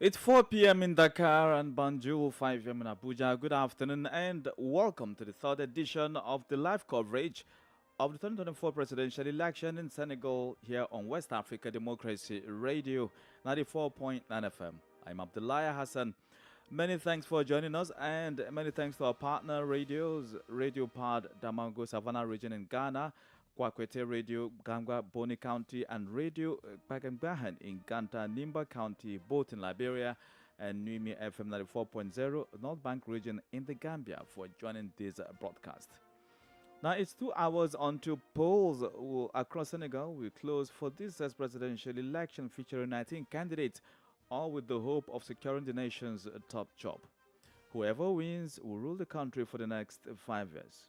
It's 4 p.m. in Dakar and Banjul, 5 p.m. in Abuja. Good afternoon and welcome to the third edition of the live coverage of the 2024 presidential election in Senegal here on West Africa Democracy Radio 94.9 FM. I'm Abdullah Hassan. Many thanks for joining us and many thanks to our partner radios, Radio Pod Damango Savannah region in Ghana, Kwakwete Radio, Gangwa, Boni County, and Radio Bagambahan in Ganta, Nimba County, both in Liberia, and Nuimi FM 94.0, North Bank region in the Gambia for joining this broadcast. Now, it's 2 hours until polls across Senegal will close for this presidential election featuring 19 candidates, all with the hope of securing the nation's top job. Whoever wins will rule the country for the next 5 years.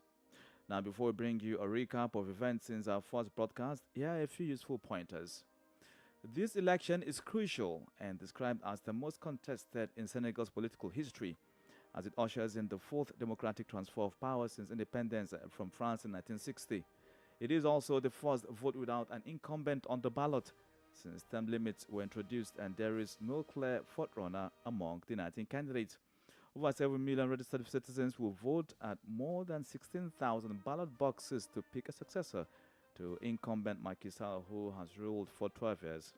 Now, before we bring you a recap of events since our first broadcast, here are a few useful pointers. This election is crucial and described as the most contested in Senegal's political history, as it ushers in the fourth democratic transfer of power since independence from France in 1960. It is also the first vote without an incumbent on the ballot, since term limits were introduced and there is no clear frontrunner among the 19 candidates. Over 7 million registered citizens will vote at more than 16,000 ballot boxes to pick a successor to incumbent Macky Sall, who has ruled for 12 years.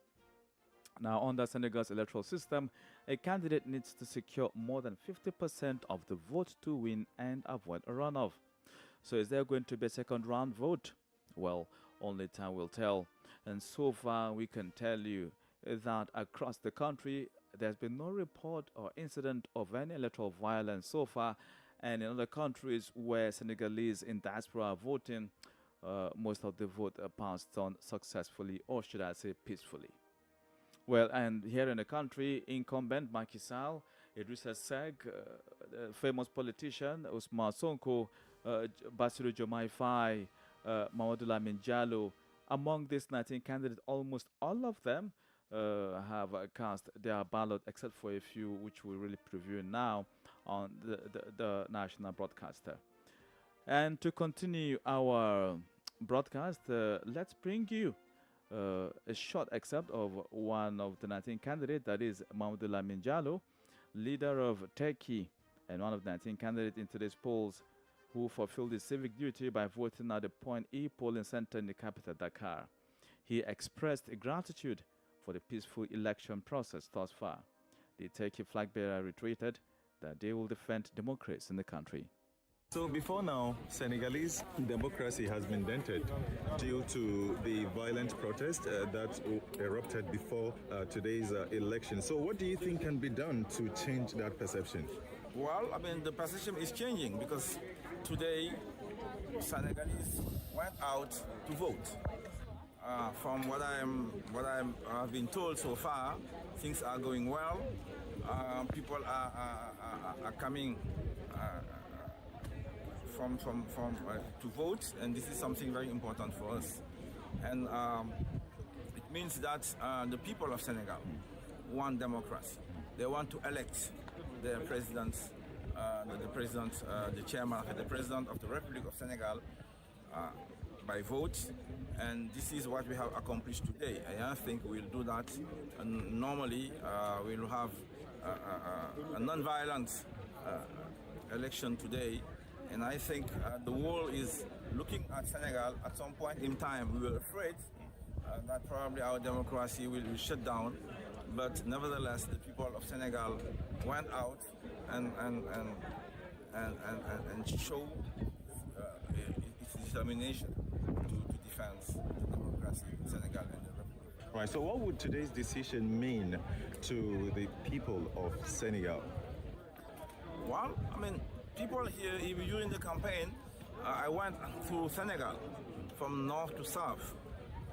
Now, under Senegal's electoral system, a candidate needs to secure more than 50% of the vote to win and avoid a runoff. So is there going to be a second round vote? Well, only time will tell. And so far, we can tell you that across the country, there's been no report or incident of any electoral violence so far, and in other countries where Senegalese in diaspora are voting, most of the vote passed on successfully, or should I say peacefully. Well, and here in the country, incumbent Macky Sall, Idrissa Seck, the famous politician Ousmane Sonko, Bassirou Diomaye Faye, Mamadou Lamine Diallo, among these 19 candidates, almost all of them have cast their ballot, except for a few which we'll really preview now on the national broadcaster. And to continue our broadcast, let's bring you a short excerpt of one of the 19 candidates, that is Mamadou Lamine Diallo, leader of Turkey and one of the 19 candidates in today's polls, who fulfilled his civic duty by voting at the Point E polling center in the capital, Dakar. He expressed gratitude for the peaceful election process thus far. The Turkey flag bearer reiterated that they will defend democracy in the country. So before now, Senegalese democracy has been dented due to the violent protest that erupted before today's election. So what do you think can be done to change that perception? Well, the perception is changing because today Senegalese went out to vote. From what I've been told so far, things are going well. People are coming from to vote, and this is something very important for us. And it means that the people of Senegal want democracy. They want to elect their president, the chairman, the president of the Republic of Senegal by vote, and this is what we have accomplished today. I think we'll do that, and normally we'll have a non-violent election today, and I think the world is looking at Senegal. At some point in time, we were afraid that probably our democracy will be shut down, but nevertheless, the people of Senegal went out and showed its determination to defend the democracy in Senegal and the Republic. Right, so what would today's decision mean to the people of Senegal? Well, people here, even during the campaign, I went through Senegal from north to south,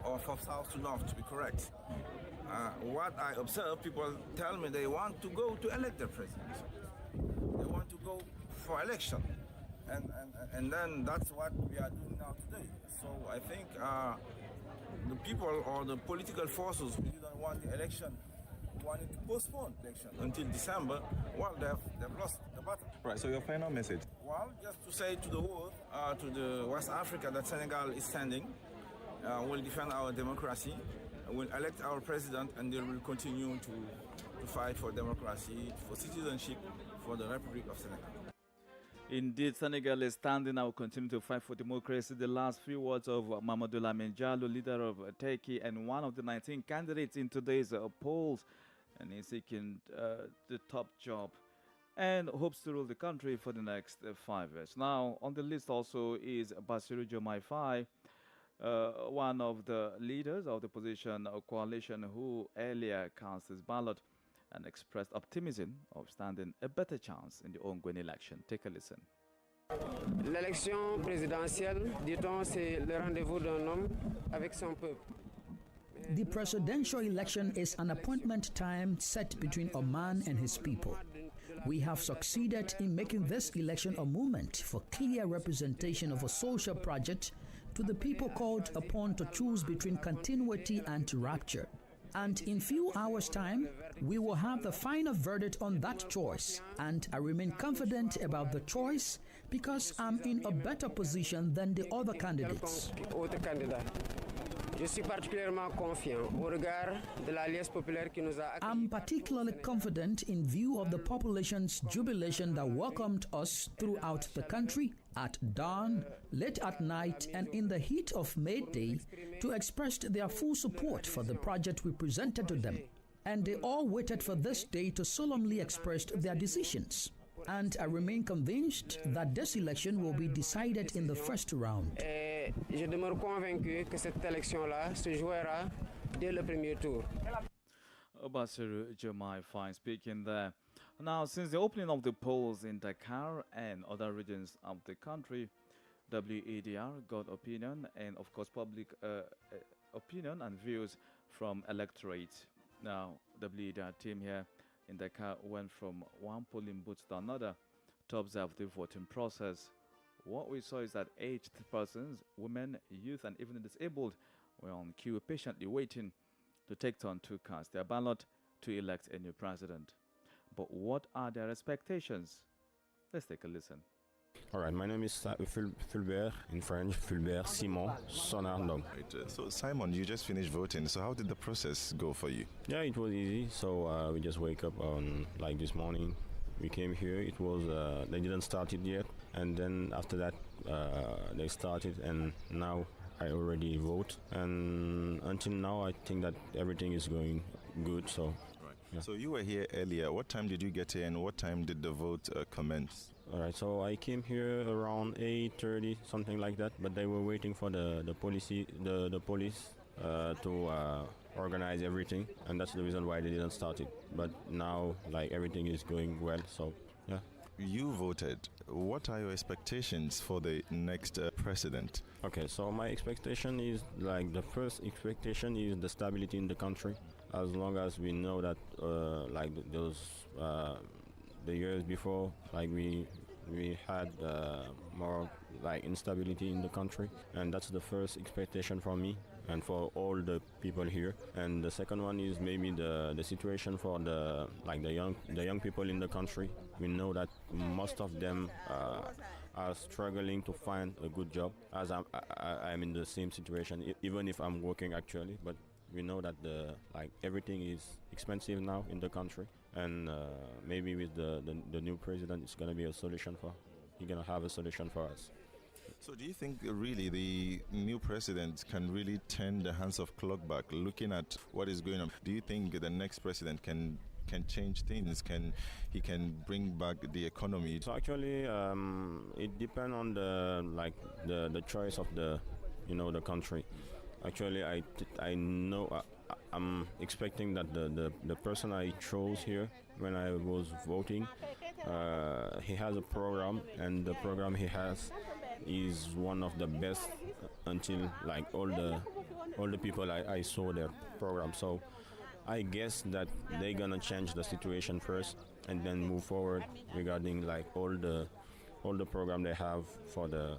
or from south to north to be correct. What I observe, people tell me they want to go to elect their president. They want to go for election. And then that's what we are doing now today. So I think the people or the political forces who didn't want the election, wanted to postpone the election until December, well, they've lost the battle. Right, so your final message? Well, just to say to the world, to the West Africa, that Senegal is standing, will defend our democracy, will elect our president, and they will continue to to fight for democracy, for citizenship, for the Republic of Senegal. Indeed, Senegal is standing and will continue to fight for democracy. The last few words of Mamadou Lamine Diallo, leader of Turkey and one of the 19 candidates in today's polls, and is seeking the top job and hopes to rule the country for the next 5 years. Now, on the list also is Bassirou Diomaye Faye, one of the leaders of the opposition coalition who earlier cast his ballot and expressed optimism of standing a better chance in the ongoing election. Take a listen. L'élection présidentielle, dit-on, c'est le rendez-vous d'un homme avec son peuple. The presidential election is an appointment time set between a man and his people. We have succeeded in making this election a moment for clear representation of a social project to the people called upon to choose between continuity and rupture. And in few hours' time, we will have the final verdict on that choice. And I remain confident about the choice because I'm in a better position than the other candidates. Je suis particulièrement confiant au regard de l'Alliance populaire qui nous a I'm particularly confident in view of the population's jubilation that welcomed us throughout the country at dawn, late at night, and in the heat of May Day to express their full support for the project we presented to them. And they all waited for this day to solemnly express their decisions. And I remain convinced that this election will be decided in the first round. Je demeure convaincu que cette élection-là se jouera dès le premier tour. Bassirou Diomaye Faye speaking there. Now, since the opening of the polls in Dakar and other regions of the country, WADR got opinion and, of course, public opinion and views from electorate. Now, WADR team here in Dakar went from one polling booth to another to observe the voting process. What we saw is that aged persons, women, youth, and even the disabled were on queue patiently waiting to take turn to cast their ballot to elect a new president. But what are their expectations? Let's take a listen. All right, my name is Fulbert, in French, Fulbert Simon Sonardom. Right, so Simon, you just finished voting. So how did the process go for you? Yeah, it was easy. So we just wake up on like this morning. We came here. It was they didn't start it yet, and then after that they started, and now I already vote. And until now, I think that everything is going good. So. Right. Yeah. So you were here earlier. What time did you get here, and what time did the vote commence? All right, so I came here around 8:30, something like that. But they were waiting for the police to organize everything, and that's the reason why they didn't start it. But now, like, everything is going well. So yeah. You voted. What are your expectations for the next president? Okay, so my expectation is, like, the first expectation is the stability in the country. As long as we know that, like those the years before, like we had more like instability in the country, and that's the first expectation for me and for all the people here. And the second one is maybe the situation for the young people in the country. We know that most of them are struggling to find a good job, as I'm in the same situation, even if I'm working actually. But we know that everything is expensive now in the country, and maybe with the new president, it's gonna be a solution for. He's gonna have a solution for us. So do you think really the new president can really turn the hands of clock back, looking at what is going on? Do you think the next president can change things? He can bring back the economy? So actually, it depends on the choice of the country. Actually, I know I'm expecting that the person I chose here when I was voting, he has a program, and the program he has is one of the best until like all the people I saw their program. So I guess that they're gonna change the situation first and then move forward regarding like all the program they have for the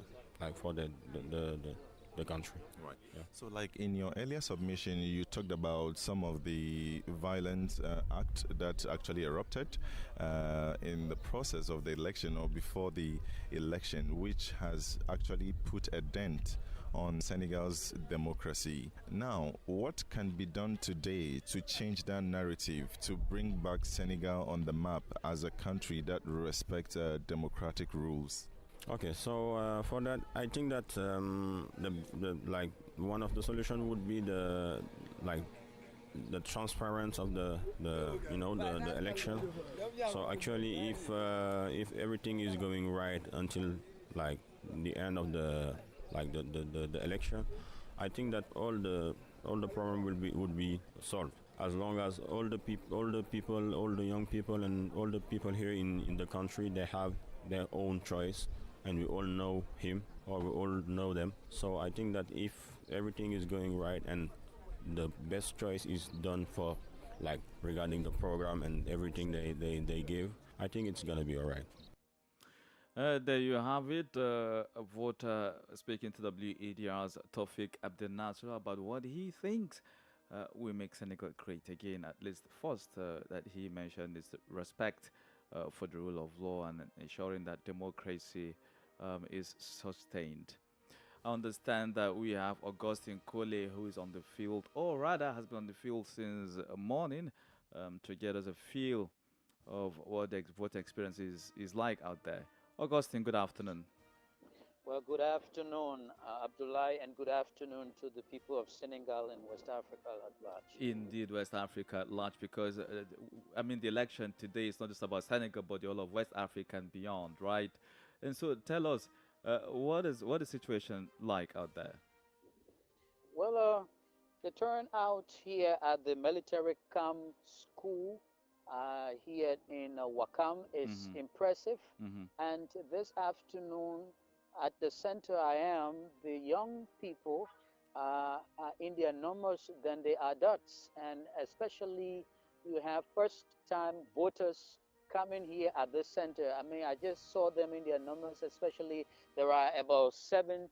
country. Right. Yeah. So, like in your earlier submission, you talked about some of the violent act that actually erupted in the process of the election or before the election, which has actually put a dent on Senegal's democracy. Now, what can be done today to change that narrative, to bring back Senegal on the map as a country that respects democratic rules? Okay, so for that, I think that the like one of the solution would be the transparency of the election. So actually, if everything is going right until like the end of the election, I think that all the problem would be solved, as long as all the young people, and all the people here in the country, they have their own choice, and we all know him, or we all know them. So I think that if everything is going right and the best choice is done for, like, regarding the program and everything they give, I think it's gonna be all right. There you have it. A voter speaking to WADR's Tofik Abdel Nasser about what he thinks will make Senegal great again. At least first that he mentioned is respect for the rule of law and ensuring that democracy is sustained. I understand that we have Augustine Kole, who is on the field, or rather has been on the field since morning, to get us a feel of what the voter experience is like out there. Augustine, good afternoon. Well, good afternoon, Abdullah, and good afternoon to the people of Senegal and West Africa at large. Indeed, West Africa at large, because, the election today is not just about Senegal, but all of West Africa and beyond, right? And so tell us, what is the situation like out there? Well, the turnout here at the military camp school here in Wakam is impressive. And this afternoon at the center I am, the young people are in their numbers than the adults. And especially you have first-time voters coming here at this center. I just saw them in their numbers, especially there are about 7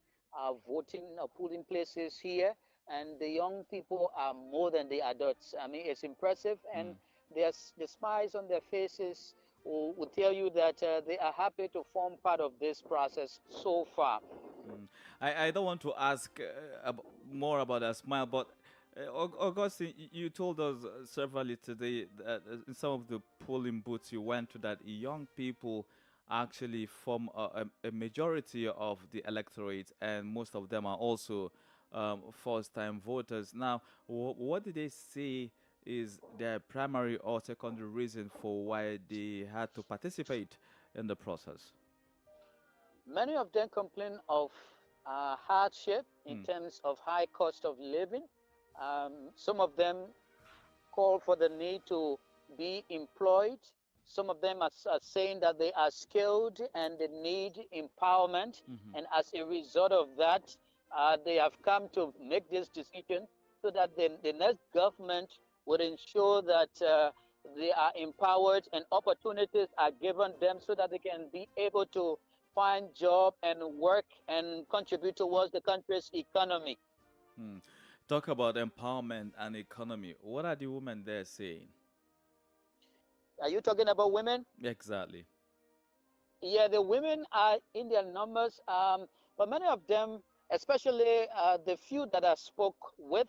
voting polling places here, and the young people are more than the adults. It's impressive, and there's the smiles on their faces will tell you that they are happy to form part of this process so far. I don't want to ask more about a smile, but Augustine, you told us severally today that in some of the polling booths you went to, that young people actually form a majority of the electorate, and most of them are also first-time voters. Now, what did they say is their primary or secondary reason for why they had to participate in the process? Many of them complain of hardship in terms of high cost of living. Some of them call for the need to be employed. Some of them are saying that they are skilled and they need empowerment. And as a result of that, they have come to make this decision so that the next government would ensure that they are empowered and opportunities are given them so that they can be able to find job and work and contribute towards the country's economy. Talk about empowerment and economy. What are the women there saying? Are you talking about women? Exactly. Yeah, the women are in their numbers, but many of them, especially the few that I spoke with,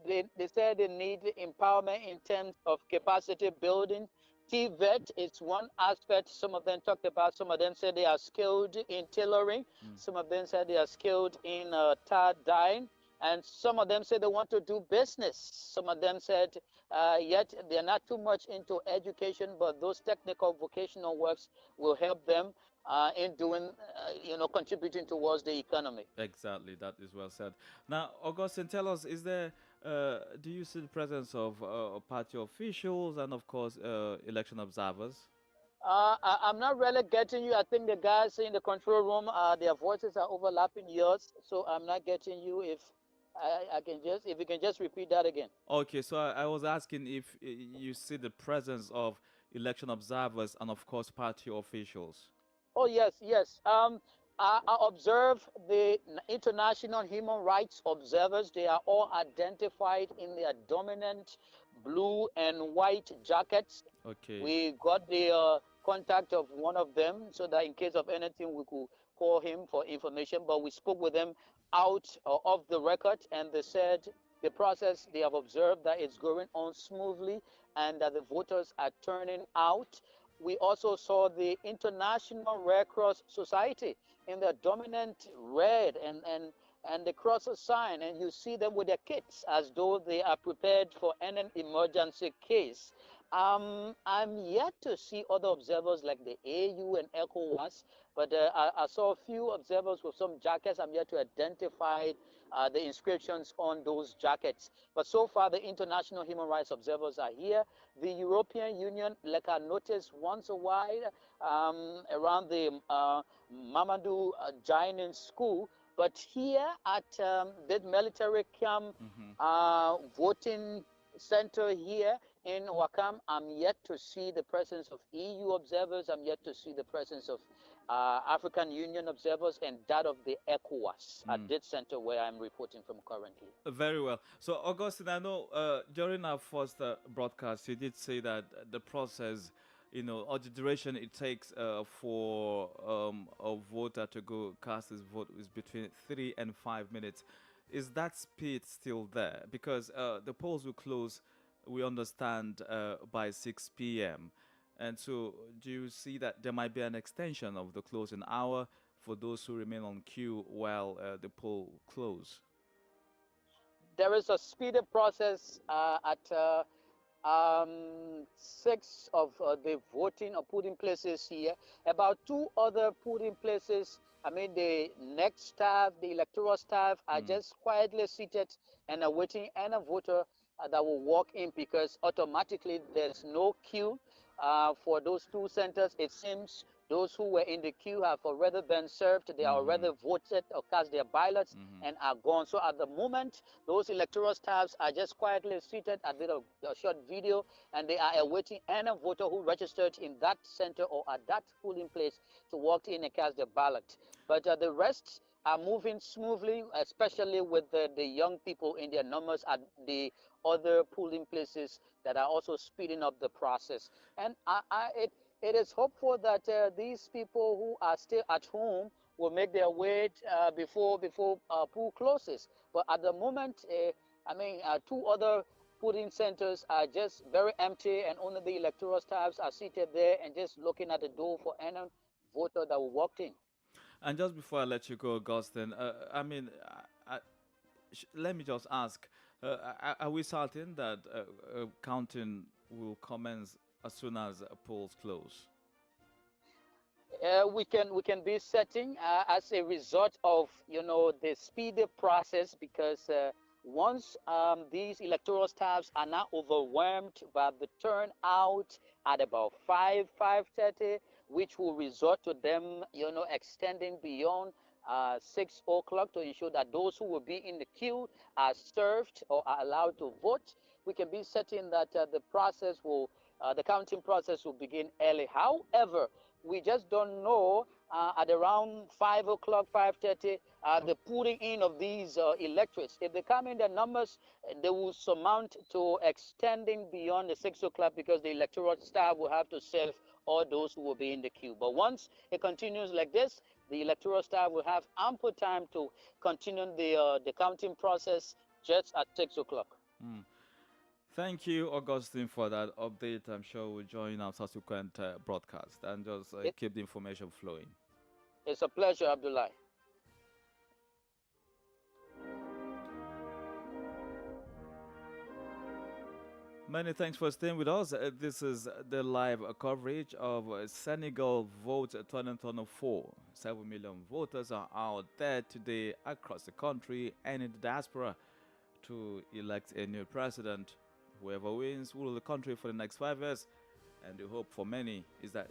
they said they need empowerment in terms of capacity building. TVET is one aspect some of them talked about. Some of them said they are skilled in tailoring. Some of them said they are skilled in tar dyeing. And some of them said they want to do business. Some of them said yet they're not too much into education, but those technical vocational works will help them in doing, contributing towards the economy. Exactly, that is well said. Now, Augustine, tell us, is there, do you see the presence of party officials and, of course, election observers? I'm not really getting you. I think the guys in the control room, their voices are overlapping yours, so I'm not getting you. If you can just repeat that again. Okay, so I was asking if you see the presence of election observers and, of course, party officials. Oh, yes. I observe the international human rights observers. They are all identified in their dominant blue and white jackets. Okay. We got the contact of one of them so that in case of anything we could call him for information, but we spoke with them out of the record, and they said the process, they have observed that it's going on smoothly and that the voters are turning out. We also saw the International Red Cross Society in the dominant red and the cross sign, and you see them with their kits as though they are prepared for any emergency case. I'm yet to see other observers like the AU and ECOWAS, but I saw a few observers with some jackets. I'm yet to identify the inscriptions on those jackets. But so far, the international human rights observers are here. The European Union, like I noticed once a while around the Mamadou Jainin School, but here at the military camp voting center here in Wakam, I'm yet to see the presence of EU observers. I'm yet to see the presence of African Union observers and that of the ECOWAS at this center where I'm reporting from currently. Very well. So, Augustine, I know during our first broadcast, you did say that the process, or the duration it takes for a voter to go cast his vote is between 3 and 5 minutes. Is that speed still there? Because the polls will close, we understand, by 6 p.m. And so do you see that there might be an extension of the closing hour for those who remain on queue while the poll close? There is a speedy process at 6 of the voting or polling places here. About 2 other polling places, the next staff, the electoral staff are just quietly seated and awaiting any voter that will walk in, because automatically there's no queue for those 2 centers. It seems those who were in the queue have already been served. They are already voted or cast their ballots and are gone. So at the moment, those electoral staffs are just quietly seated. I did a short video, and they are awaiting any voter who registered in that center or at that polling place to walk in and cast their ballot. But the rest are moving smoothly, especially with the young people in their numbers at the other polling places that are also speeding up the process. And it is hopeful that these people who are still at home will make their way before poll closes. But at the moment, 2 other polling centers are just very empty, and only the electoral staffs are seated there and just looking at the door for any voter that will walk in. And just before I let you go, Augustine, let me just ask, are we certain that counting will commence as soon as polls close? We can be setting as a result of the speedy process, because once these electoral staffs are now overwhelmed by the turnout at about 5:30, which will result to them extending beyond 6 o'clock to ensure that those who will be in the queue are served or are allowed to vote. We can be certain that the counting process will begin early. However, we just don't know at around 5 o'clock, 5:30, the putting in of these electorates. If they come in their numbers, they will surmount to extending beyond the 6 o'clock, because the electoral staff will have to serve all those who will be in the queue. But once it continues like this, the electoral staff will have ample time to continue the counting process just at 6 o'clock. Thank you, Augustine, for that update. I'm sure we'll join our subsequent broadcast and just keep the information flowing. It's a pleasure, Abdullah. Many thanks for staying with us. This is the live coverage of Senegal Votes 2024. 7 million voters are out there today across the country and in the diaspora to elect a new president. Whoever wins will rule the country for the next 5 years. And the hope for many is that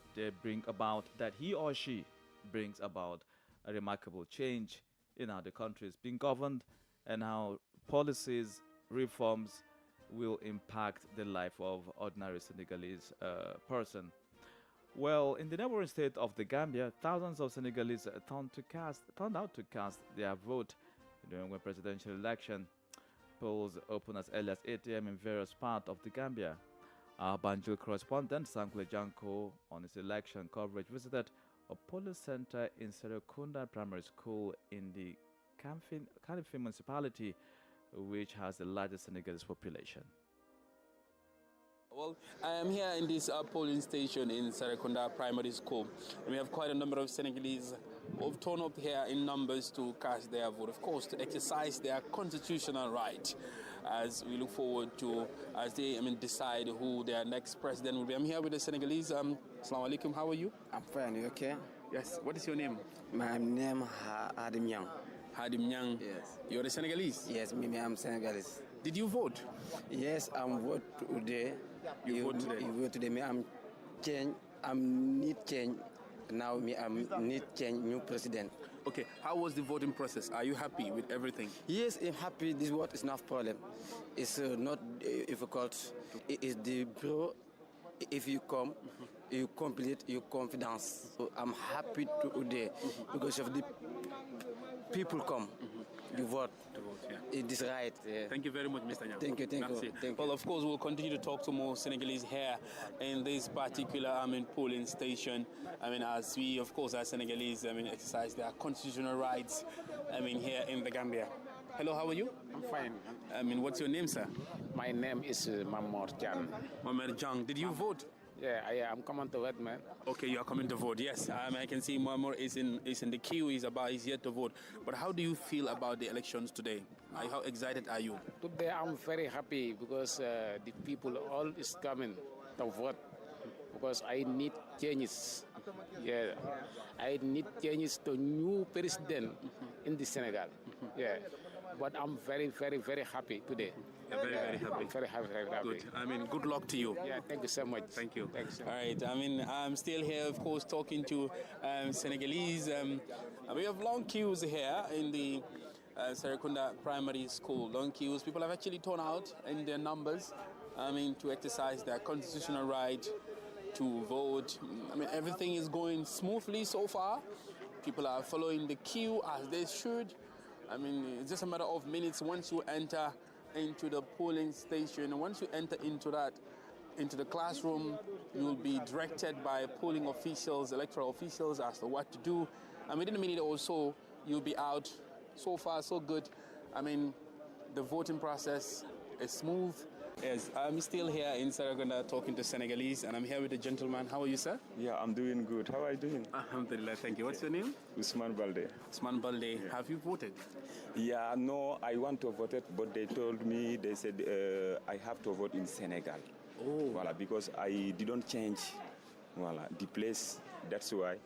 he or she brings about a remarkable change in how the country is being governed and how policies, reforms will impact the life of ordinary Senegalese person. Well, in the neighboring state of the Gambia, thousands of Senegalese turned out to cast their vote during the presidential election. Polls open as early as 8 a.m. in various parts of the Gambia. Our Banjul correspondent, Sankule Janko, on his election coverage, visited a polling center in Serekunda Primary School in the Kanifing municipality, which has the largest Senegalese population. Well, I am here in this polling station in Serekunda Primary School. And we have quite a number of Senegalese who have turned up here in numbers to cast their vote, of course, to exercise their constitutional right, as we look forward to, as they decide who their next president will be. I'm here with the Senegalese. Assalamu alaikum, how are you? I'm fine, you okay? Yes, what is your name? My name is Hadim Yang. Hadim Yang. Yes. You're a Senegalese? Yes, me, I'm Senegalese. Did you vote? Yes, I'm vote today. You vote today? You vote today. Me, I'm change. I'm need change. Now me, I'm need change new president. Okay, how was the voting process? Are you happy with everything? Yes, I'm happy. This vote is not problem. It's not difficult. It is the bureau. If you come, you complete your confidence. So I'm happy today because of the people come. You vote. Yeah. It is right. Thank you very much, Mr. Nyang. Thank you. Well, of course, we'll continue to talk to more Senegalese here in this particular polling station. As we, of course, as Senegalese, exercise their constitutional rights, here in the Gambia. Hello, how are you? I'm fine. What's your name, sir? My name is Mamor Jan. Mamor Jan. Did you vote? Yeah, I'm coming to vote, man. Okay, you are coming to vote. Yes, I can see Mamor is in the queue. He's yet to vote. But how do you feel about the elections today? How excited are you? Today I'm very happy because the people all is coming to vote because I need changes. Yeah, I need changes to new president in the Senegal. Yeah, but I'm very, very, very happy today. You're very, very happy. Very happy, very happy. Good. Good luck to you. Yeah, thank you so much. Thank you. Thanks. All right. I'm still here, of course, talking to Senegalese. We have long queues here in the Serekunda Primary School. Long queues. People have actually turned out in their numbers. To exercise their constitutional right to vote. Everything is going smoothly so far. People are following the queue as they should. It's just a matter of minutes once you enter into the polling station. Once you enter into the classroom, you'll be directed by polling officials, electoral officials, as to what to do. Within a minute or so, you'll be out. So far, so good. The voting process is smooth. Yes, I'm still here in Serekunda talking to Senegalese, and I'm here with a gentleman. How are you, sir? Yeah, I'm doing good. How are you doing? Alhamdulillah, thank you. What's your name? Usman Balde. Usman Balde. Yeah. Have you voted? Yeah, no, I want to vote, but they told me, they said I have to vote in Senegal. Oh. Voilà, because I didn't change the place, that's why.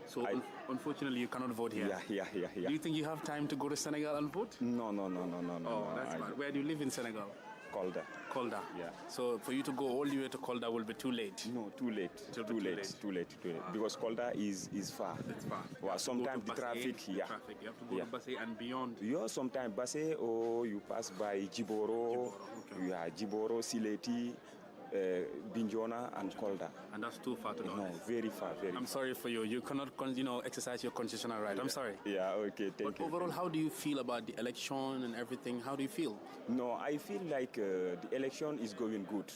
So unfortunately, you cannot vote here. Yeah. Do you think you have time to go to Senegal and vote? No. Oh, that's bad. Where do you live in Senegal? Kolda. Yeah. So for you to go all the way to Kolda will be too late. No, too late. Too late. Because Kolda is far. It's far. Well, sometimes the traffic. Yeah. You have to go to Basse and beyond. Yeah, sometimes Basse or you pass by Jiboro. Okay. Yeah, Jiboro, Sileti, Binjona and Kolda. And that's too far to go. No, very far. I'm sorry for you. You cannot, exercise your constitutional right. I'm sorry. Yeah, okay, thank you. But overall, how do you feel about the election and everything? How do you feel? No, I feel like the election is going good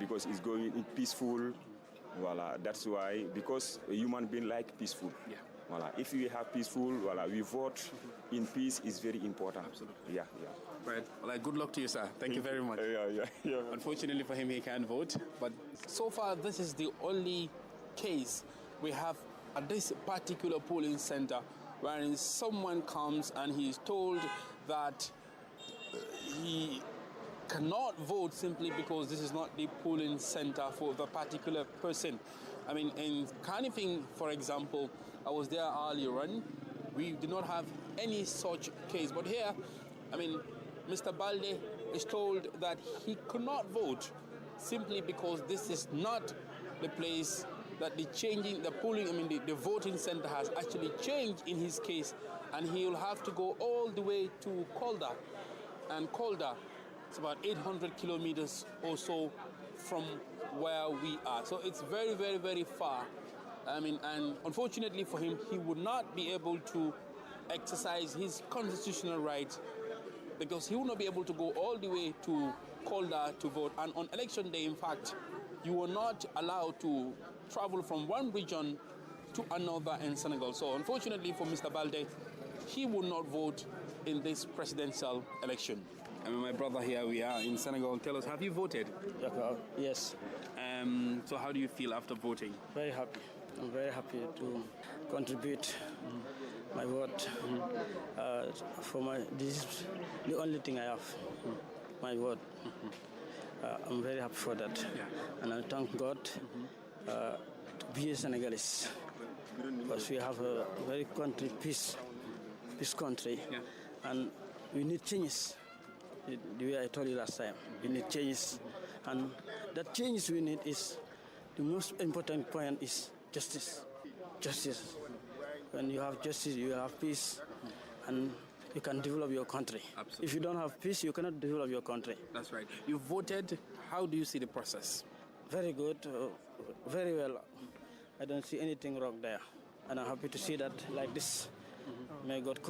because it's going peaceful. Voilà, that's why, because a human being like peaceful. Yeah. Voilà, if we have peaceful, we vote in peace is very important. Absolutely. Yeah. Right. Well, good luck to you, sir. Thank you very much. Yeah. Unfortunately for him, he can't vote. But so far, this is the only case we have at this particular polling center wherein someone comes and he is told that he cannot vote simply because this is not the polling center for the particular person. In Kanifing, for example, I was there earlier on. We did not have any such case. But here, Mr. Balde is told that he could not vote simply because this is not the place that the voting center has actually changed in his case, and he will have to go all the way to Kolda. And Kolda, it's about 800 kilometers or so from where we are. So it's very, very, very far. And unfortunately for him, he would not be able to exercise his constitutional rights because he will not be able to go all the way to Kolda to vote. And on election day, in fact, you were not allowed to travel from one region to another in Senegal. So unfortunately for Mr. Balde, he would not vote in this presidential election. And my brother here, we are in Senegal. Tell us, have you voted? Yes. So how do you feel after voting? Very happy. I'm very happy to contribute my vote this is the only thing I have, my vote. I'm very happy for that. And I thank God to be a Senegalese, because we have a very peace country, and we need changes. The way I told you last time, we need changes, and that changes we need is, the most important point is justice. Justice. When you have justice, you have peace, and you can develop your country. Absolutely. If you don't have peace, you cannot develop your country. That's right. You voted. How do you see the process? Very good, very well. I don't see anything wrong there, and I'm happy to see that like this. May God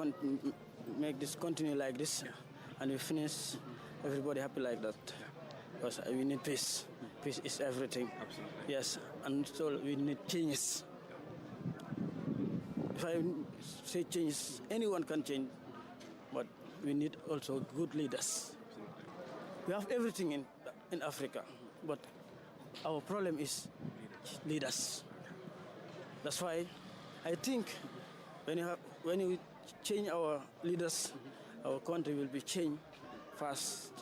make this continue like this, and we finish everybody happy like that. Because we need peace. Peace is everything. Absolutely. Yes, and so we need changes. If I say changes, anyone can change, but we need also good leaders. We have everything in Africa, but our problem is leaders. That's why I think when we change our leaders, our country will be changed fast,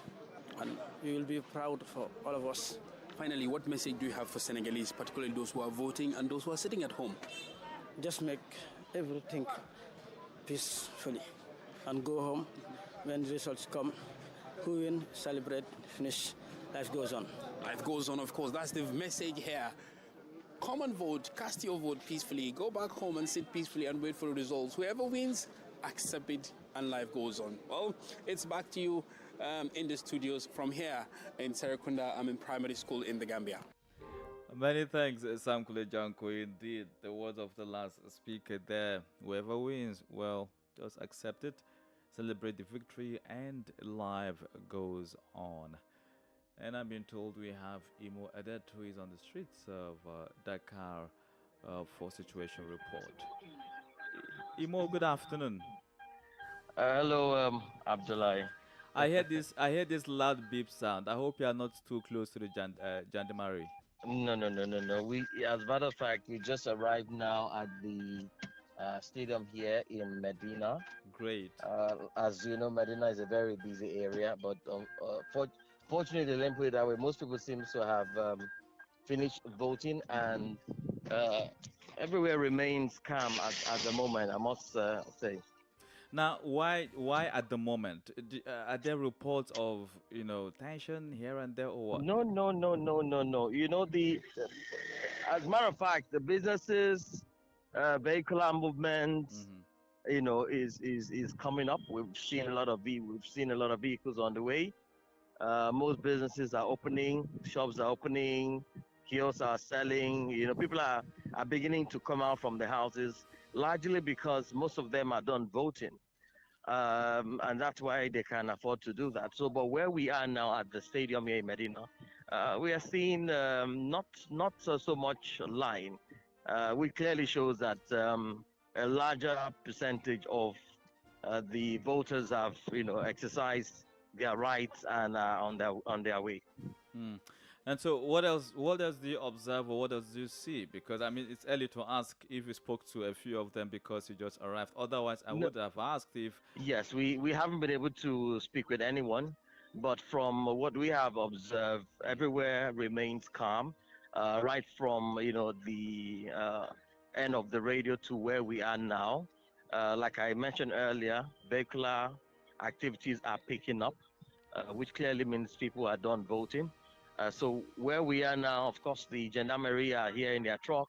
and we will be proud for all of us. Finally, what message do you have for Senegalese, particularly those who are voting and those who are sitting at home? Just make everything peacefully and go home. When the results come, who win, celebrate, finish, life goes on. Life goes on, of course. That's the message here. Come and vote, cast your vote peacefully, go back home and sit peacefully and wait for the results. Whoever wins, accept it, and life goes on. Well, it's back to you in the studios from here in Serekunda. I'm in primary school in the Gambia. Many thanks, Sam Kule Janko. Indeed, the words of the last speaker there. Whoever wins, well, just accept it, celebrate the victory, and life goes on. And I'm being told we have Imo Adet, who is on the streets of Dakar for situation report. Imo, good afternoon. Hello, Abdullah. I heard this loud beep sound. I hope you are not too close to the Jandimari. No. We, as a matter of fact, we just arrived now at the stadium here in Medina. Great. As you know, Medina is a very busy area, but fortunately, they didn't put it that way. Most people seem to have finished voting, and everywhere remains calm at the moment, I must say. Now, why at the moment? Are there reports of tension here and there, or what? No. You know, as a matter of fact, the businesses, vehicular movement, is coming up. We've seen a lot of vehicles on the way. Most businesses are opening, shops are opening, kiosks are selling. People are beginning to come out from the houses, largely because most of them are done voting. And that's why they can afford to do that. So, but where we are now at the stadium here in Medina, we are seeing not so much line. Which clearly shows that a larger percentage of the voters have, exercised their rights and are on their way. And so, what else do you observe, or what else do you see? Because it's early to ask if you spoke to a few of them because you just arrived. Otherwise, I would have asked if. Yes, we haven't been able to speak with anyone, but from what we have observed, everywhere remains calm. Right from the end of the radio to where we are now. Like I mentioned earlier, vehicular activities are picking up, which clearly means people are done voting. So where we are now, of course, the gendarmerie are here in their truck.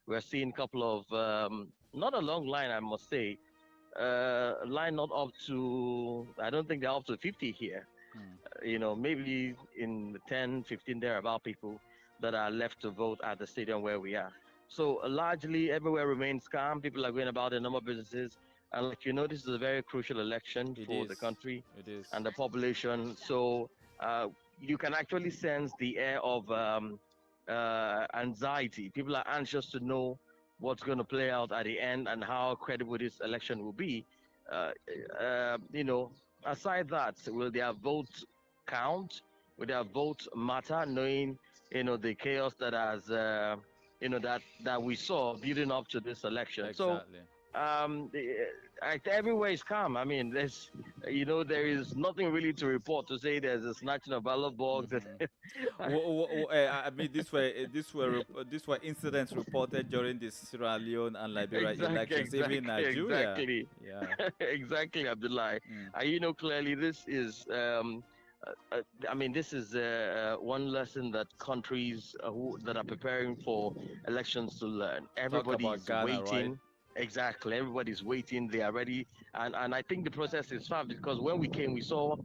We're seeing a couple of, not a long line, I must say, line not up to, I don't think they're up to 50 here. Maybe in 10, 15 thereabout people that are left to vote at the stadium where we are. So largely everywhere remains calm. People are going about their normal businesses. And this is a very crucial election for the country and the population. So you can actually sense the air of anxiety. People are anxious to know what's going to play out at the end and how credible this election will be. you know, aside that, will their vote count? Will their vote matter? Knowing, the chaos that has, that we saw building up to this election. Exactly. So, everywhere is calm. I mean, there is nothing really to report to say there's a snatching of ballot box. I mean, these were incidents reported during the Sierra Leone and Liberia elections, even in Nigeria. Exactly. Yeah. Exactly, Abdullah. Clearly this is, this is one lesson that countries that are preparing for elections to learn. Everybody's waiting. Right? Exactly. Everybody's waiting. They are ready. And I think the process is fast because when we came, we saw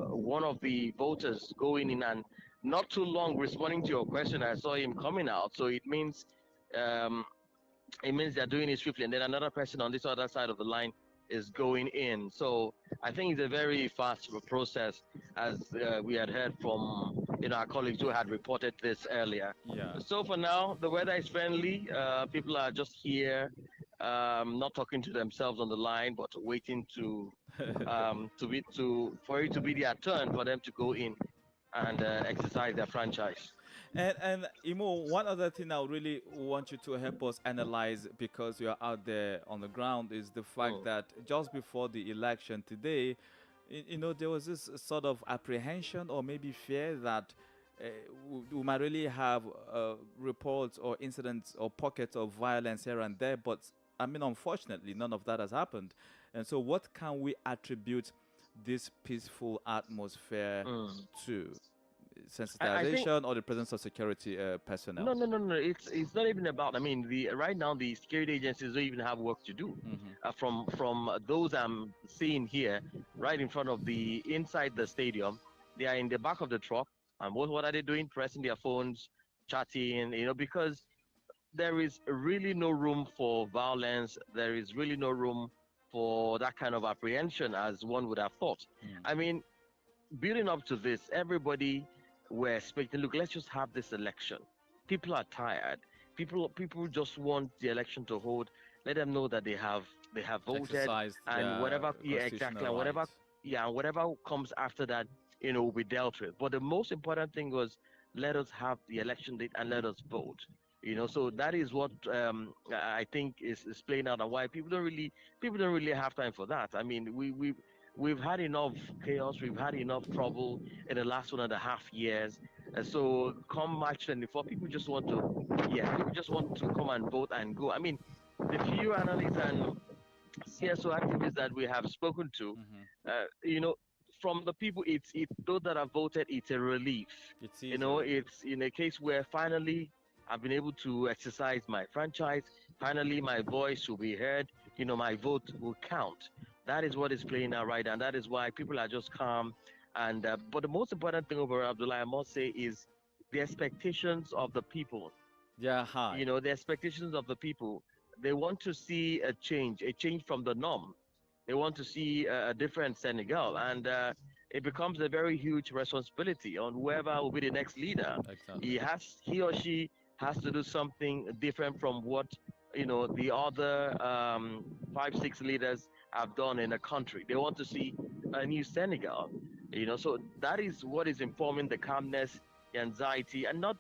one of the voters going in and not too long responding to your question. I saw him coming out. So it means they're doing it swiftly. And then another person on this other side of the line is going in. So I think it's a very fast process, as we had heard from our colleagues who had reported this earlier. Yeah. So for now, the weather is friendly. People are just here, not talking to themselves on the line, but waiting for it to be their turn for them to go in and exercise their franchise. And Imo, one other thing I really want you to help us analyze, because you're out there on the ground, is the fact that just before the election today, there was this sort of apprehension or maybe fear that we might really have reports or incidents or pockets of violence here and there. But I mean, unfortunately, none of that has happened. And so what can we attribute this peaceful atmosphere to? Sensitization or the presence of security personnel? No. It's not even about. I mean, right now the security agencies don't even have work to do. From those I'm seeing here, right in front of inside the stadium, they are in the back of the truck, and what are they doing? Pressing their phones, chatting. Because there is really no room for violence. There is really no room for that kind of apprehension as one would have thought. I mean, building up to this, everybody were expecting, look, let's just have this election. People are tired. People just want the election to hold. Let them know that they have voted, and whatever, exactly, and whatever comes after that, will be dealt with. But the most important thing was, let us have the election date and let us vote. So that is what I think is playing out, and why people don't really have time for that. I mean, we've had enough chaos, we've had enough trouble in the last 1.5 years. And so come March 24, people just want to come and vote and go. I mean, the few analysts and CSO activists that we have spoken to, from the people, it's those that have voted, it's a relief. It's in a case where finally I've been able to exercise my franchise. Finally, my voice will be heard. My vote will count. That is what is playing out right now, and that is why people are just calm. And but the most important thing over Abdullah, I must say, is the expectations of the people. Yeah, hi. The expectations of the people. They want to see a change from the norm. They want to see a different Senegal, and it becomes a very huge responsibility on whoever will be the next leader. Exactly. He or she has to do something different from what the other 5-6 leaders have done in the country. They want to see a new Senegal, so that is what is informing the calmness, the anxiety, and not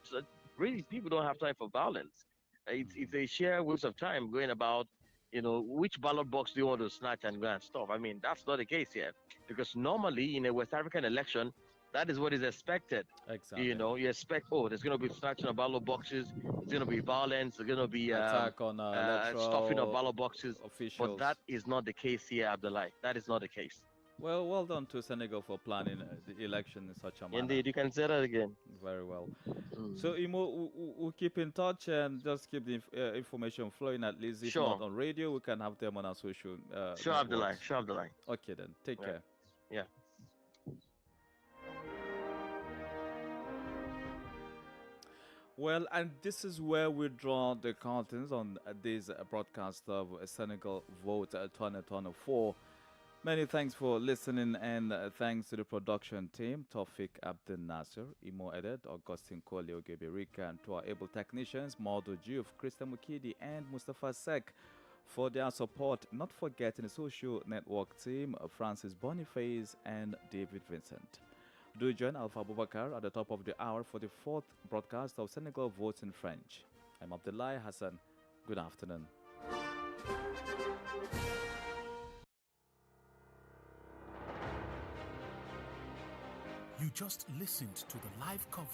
really, people don't have time for violence. It's a sheer waste of time going about, which ballot box do you want to snatch and go and stuff. I mean, that's not the case here, because normally in a West African election, that is what is expected. Exactly. You expect, there's going to be snatching of ballot boxes, there's going to be violence, there's going to be attack on stuffing of ballot boxes. Officials. But that is not the case here, Abdullah. That is not the case. Well done to Senegal for planning the election in such a manner. Indeed, you can say that again. Very well. So, Imo, we'll keep in touch and just keep the information flowing, at least. If not on radio, we can have them on our social Sure, Abdullah. Okay, then. Take care. Yeah. Well, and this is where we draw the curtains on this broadcast of Senegal Votes 2024. Many thanks for listening, and thanks to the production team, Tawfiq Abdel Nasser, Imo Edet, Augustine Kolio Geberika, and to our able technicians, Maudo Diouf, Krista Mukidi, and Mustafa Sek. for their support, not forgetting the social network team, Francis Boniface and David Vincent. Do join Alpha Abubakar at the top of the hour for the fourth broadcast of Senegal Votes in French. I'm Abdullahi Hassan. Good afternoon. You just listened to the live coverage